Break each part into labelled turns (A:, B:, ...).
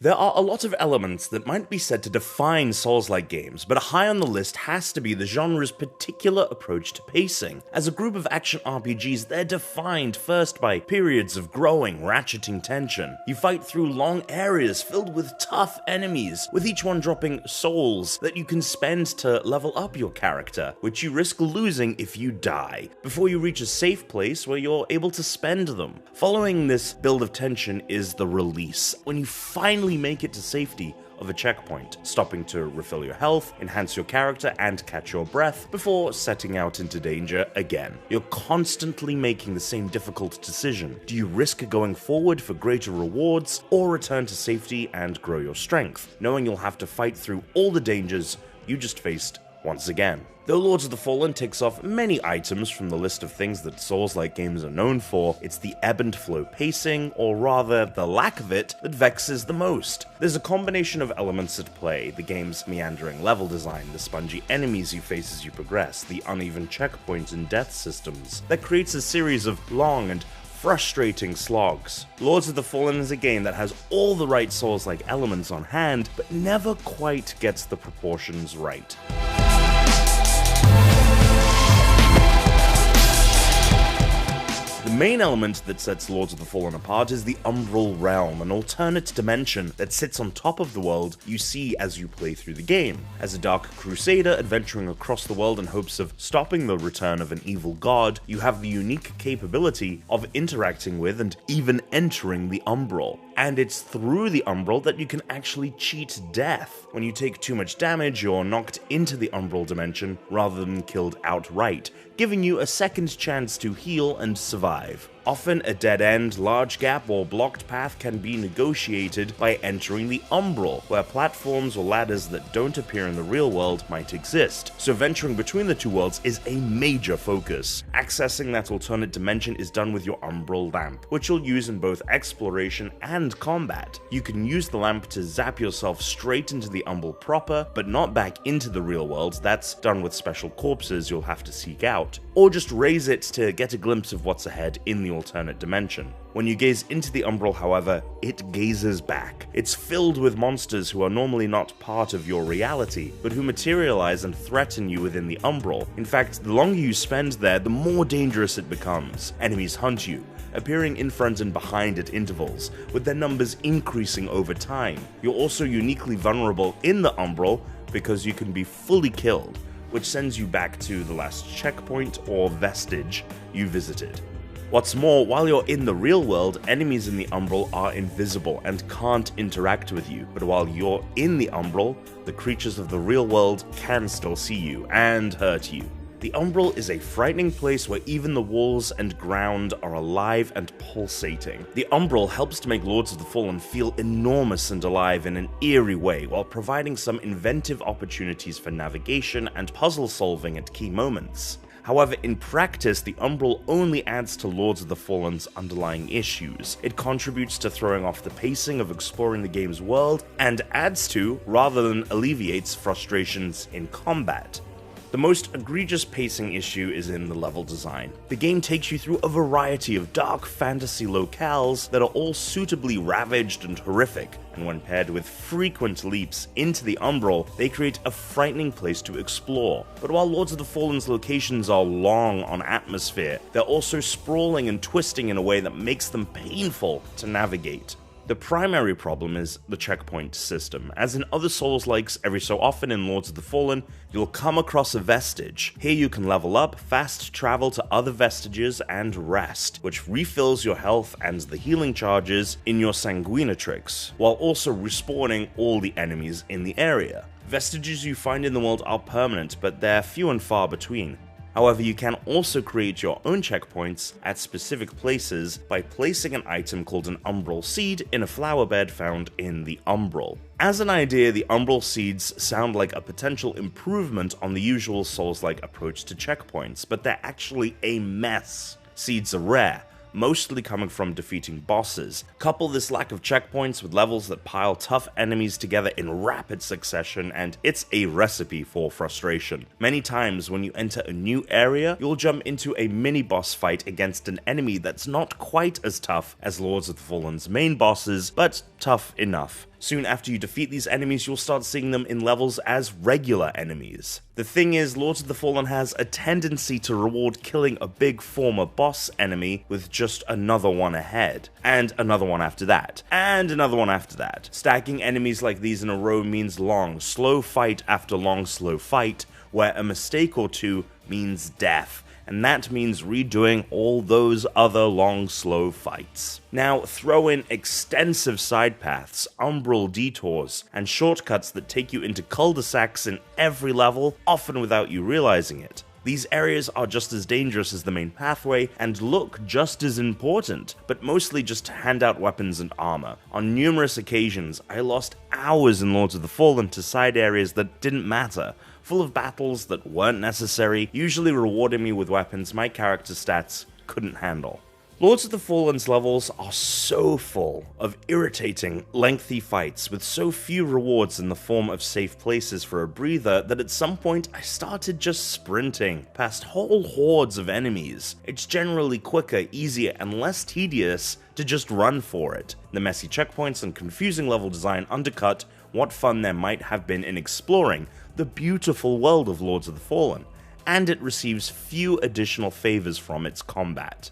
A: There are a lot of elements that might be said to define Souls-like games, but high on the list has to be the genre's particular approach to pacing. As a group of action RPGs, they're defined first by periods of growing, ratcheting tension. You fight through long areas filled with tough enemies, with each one dropping souls that you can spend to level up your character, which you risk losing if you die, before you reach a safe place where you're able to spend them. Following this build of tension is the release, when you finally make it to safety of a checkpoint, stopping to refill your health, enhance your character, and catch your breath before setting out into danger again. You're constantly making the same difficult decision. Do you risk going forward for greater rewards, or return to safety and grow your strength, knowing you'll have to fight through all the dangers you just faced once again? Though Lords of the Fallen ticks off many items from the list of things that Souls-like games are known for, it's the ebb and flow pacing, or rather the lack of it, that vexes the most. There's a combination of elements at play: the game's meandering level design, the spongy enemies you face as you progress, the uneven checkpoints and death systems, that creates a series of long and frustrating slogs. Lords of the Fallen is a game that has all the right Souls-like elements on hand, but never quite gets the proportions right. The main element that sets Lords of the Fallen apart is the Umbral Realm, an alternate dimension that sits on top of the world you see as you play through the game. As a Dark Crusader adventuring across the world in hopes of stopping the return of an evil god, you have the unique capability of interacting with and even entering the Umbral. And it's through the Umbral that you can actually cheat death. When you take too much damage, you're knocked into the Umbral dimension rather than killed outright, giving you a second chance to heal and survive. Often a dead end, large gap, or blocked path can be negotiated by entering the Umbral, where platforms or ladders that don't appear in the real world might exist. So venturing between the two worlds is a major focus. Accessing that alternate dimension is done with your Umbral lamp, which you'll use in both exploration and combat. You can use the lamp to zap yourself straight into the Umbral proper, but not back into the real world. That's done with special corpses you'll have to seek out, or just raise it to get a glimpse of what's ahead in the alternate dimension. When you gaze into the Umbral, however, it gazes back. It's filled with monsters who are normally not part of your reality, but who materialize and threaten you within the Umbral. In fact, the longer you spend there, the more dangerous it becomes. Enemies hunt you, appearing in front and behind at intervals, with their numbers increasing over time. You're also uniquely vulnerable in the Umbral because you can be fully killed, which sends you back to the last checkpoint or vestige you visited. What's more, while you're in the real world, enemies in the Umbral are invisible and can't interact with you, but while you're in the Umbral, the creatures of the real world can still see you and hurt you. The Umbral is a frightening place where even the walls and ground are alive and pulsating. The Umbral helps to make Lords of the Fallen feel enormous and alive in an eerie way, while providing some inventive opportunities for navigation and puzzle solving at key moments. However, in practice, the Umbral only adds to Lords of the Fallen's underlying issues. It contributes to throwing off the pacing of exploring the game's world, and adds to, rather than alleviates, frustrations in combat. The most egregious pacing issue is in the level design. The game takes you through a variety of dark fantasy locales that are all suitably ravaged and horrific, and when paired with frequent leaps into the Umbral, they create a frightening place to explore. But while Lords of the Fallen's locations are long on atmosphere, they're also sprawling and twisting in a way that makes them painful to navigate. The primary problem is the checkpoint system. As in other Souls-likes, every so often in Lords of the Fallen, you'll come across a vestige. Here you can level up, fast travel to other vestiges, and rest, which refills your health and the healing charges in your Sanguinatrix, while also respawning all the enemies in the area. Vestiges you find in the world are permanent, but they're few and far between. However, you can also create your own checkpoints at specific places by placing an item called an Umbral Seed in a flower bed found in the Umbral. As an idea, the Umbral Seeds sound like a potential improvement on the usual Souls-like approach to checkpoints, but they're actually a mess. Seeds are rare, mostly coming from defeating bosses. Couple this lack of checkpoints with levels that pile tough enemies together in rapid succession, and it's a recipe for frustration. Many times when you enter a new area, you'll jump into a mini-boss fight against an enemy that's not quite as tough as Lords of the Fallen's main bosses, but tough enough. Soon after you defeat these enemies, you'll start seeing them in levels as regular enemies. The thing is, Lords of the Fallen has a tendency to reward killing a big former boss enemy with just another one ahead, and another one after that, and another one after that. Stacking enemies like these in a row means long, slow fight after long, slow fight, where a mistake or two means death, and that means redoing all those other long, slow fights. Now, throw in extensive side paths, umbral detours, and shortcuts that take you into cul-de-sacs in every level, often without you realizing it. These areas are just as dangerous as the main pathway and look just as important, but mostly just to hand out weapons and armor. On numerous occasions, I lost hours in Lords of the Fallen to side areas that didn't matter, full of battles that weren't necessary, usually rewarding me with weapons my character's stats couldn't handle. Lords of the Fallen's levels are so full of irritating, lengthy fights with so few rewards in the form of safe places for a breather that at some point I started just sprinting past whole hordes of enemies. It's generally quicker, easier, and less tedious to just run for it. The messy checkpoints and confusing level design undercut what fun there might have been in exploring the beautiful world of Lords of the Fallen, and it receives few additional favors from its combat.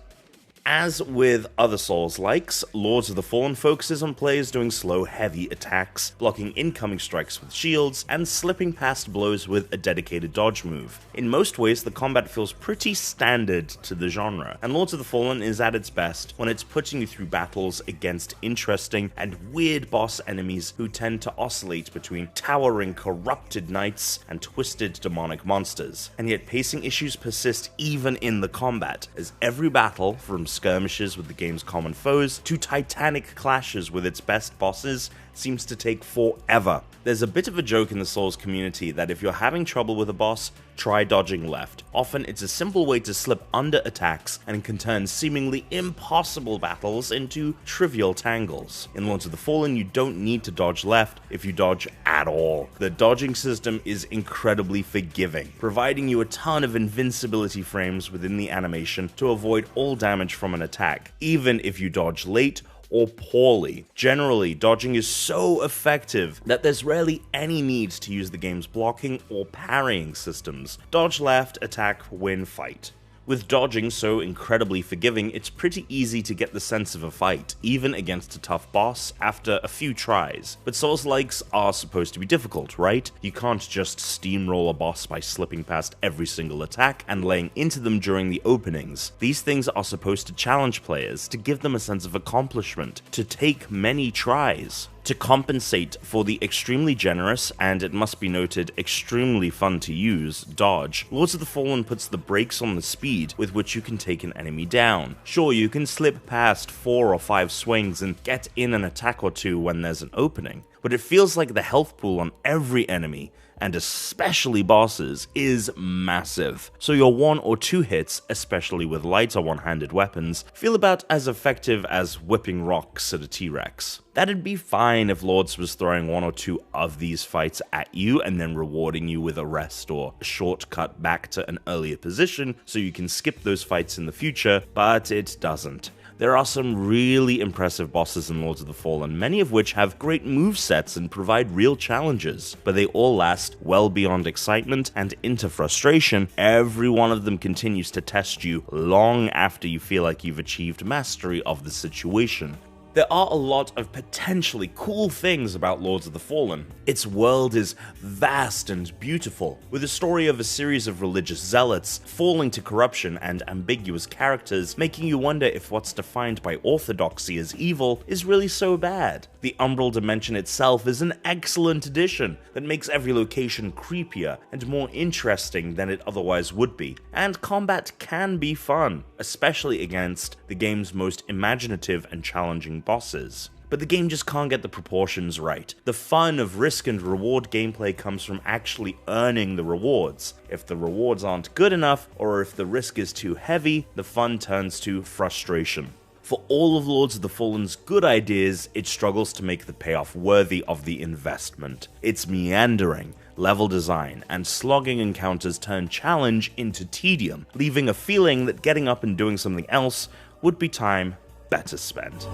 A: As with other Souls-likes, Lords of the Fallen focuses on players doing slow, heavy attacks, blocking incoming strikes with shields, and slipping past blows with a dedicated dodge move. In most ways, the combat feels pretty standard to the genre, and Lords of the Fallen is at its best when it's putting you through battles against interesting and weird boss enemies who tend to oscillate between towering, corrupted knights and twisted demonic monsters. And yet pacing issues persist even in the combat, as every battle, from skirmishes with the game's common foes to titanic clashes with its best bosses, seems to take forever. There's a bit of a joke in the Souls community that if you're having trouble with a boss, try dodging left. Often it's a simple way to slip under attacks and can turn seemingly impossible battles into trivial tangles. In Lords of the Fallen, you don't need to dodge left if you dodge at all. The dodging system is incredibly forgiving, providing you a ton of invincibility frames within the animation to avoid all damage from an attack, even if you dodge late or poorly. Generally, dodging is so effective that there's rarely any need to use the game's blocking or parrying systems. Dodge left, attack, win, fight. With dodging so incredibly forgiving, it's pretty easy to get the sense of a fight, even against a tough boss, after a few tries. But Souls-likes are supposed to be difficult, right? You can't just steamroll a boss by slipping past every single attack and laying into them during the openings. These things are supposed to challenge players, to give them a sense of accomplishment, to take many tries. To compensate for the extremely generous, and it must be noted, extremely fun to use, dodge, Lords of the Fallen puts the brakes on the speed with which you can take an enemy down. Sure, you can slip past 4 or 5 swings and get in an attack or two when there's an opening, but it feels like the health pool on every enemy, and especially bosses, is massive. So your 1 or 2 hits, especially with lighter one-handed weapons, feel about as effective as whipping rocks at a T-Rex. That'd be fine if Lords was throwing 1 or 2 of these fights at you and then rewarding you with a rest or a shortcut back to an earlier position so you can skip those fights in the future, but it doesn't. There are some really impressive bosses in Lords of the Fallen, many of which have great movesets and provide real challenges, but they all last well beyond excitement and into frustration. Every one of them continues to test you long after you feel like you've achieved mastery of the situation. There are a lot of potentially cool things about Lords of the Fallen. Its world is vast and beautiful, with a story of a series of religious zealots falling to corruption and ambiguous characters, making you wonder if what's defined by orthodoxy as evil is really so bad. The Umbral Dimension itself is an excellent addition that makes every location creepier and more interesting than it otherwise would be, and combat can be fun, especially against the game's most imaginative and challenging bosses. But the game just can't get the proportions right. The fun of risk and reward gameplay comes from actually earning the rewards. If the rewards aren't good enough, or if the risk is too heavy, the fun turns to frustration. For all of Lords of the Fallen's good ideas, it struggles to make the payoff worthy of the investment. Its meandering, level design, and slogging encounters turn challenge into tedium, leaving a feeling that getting up and doing something else would be time better spent.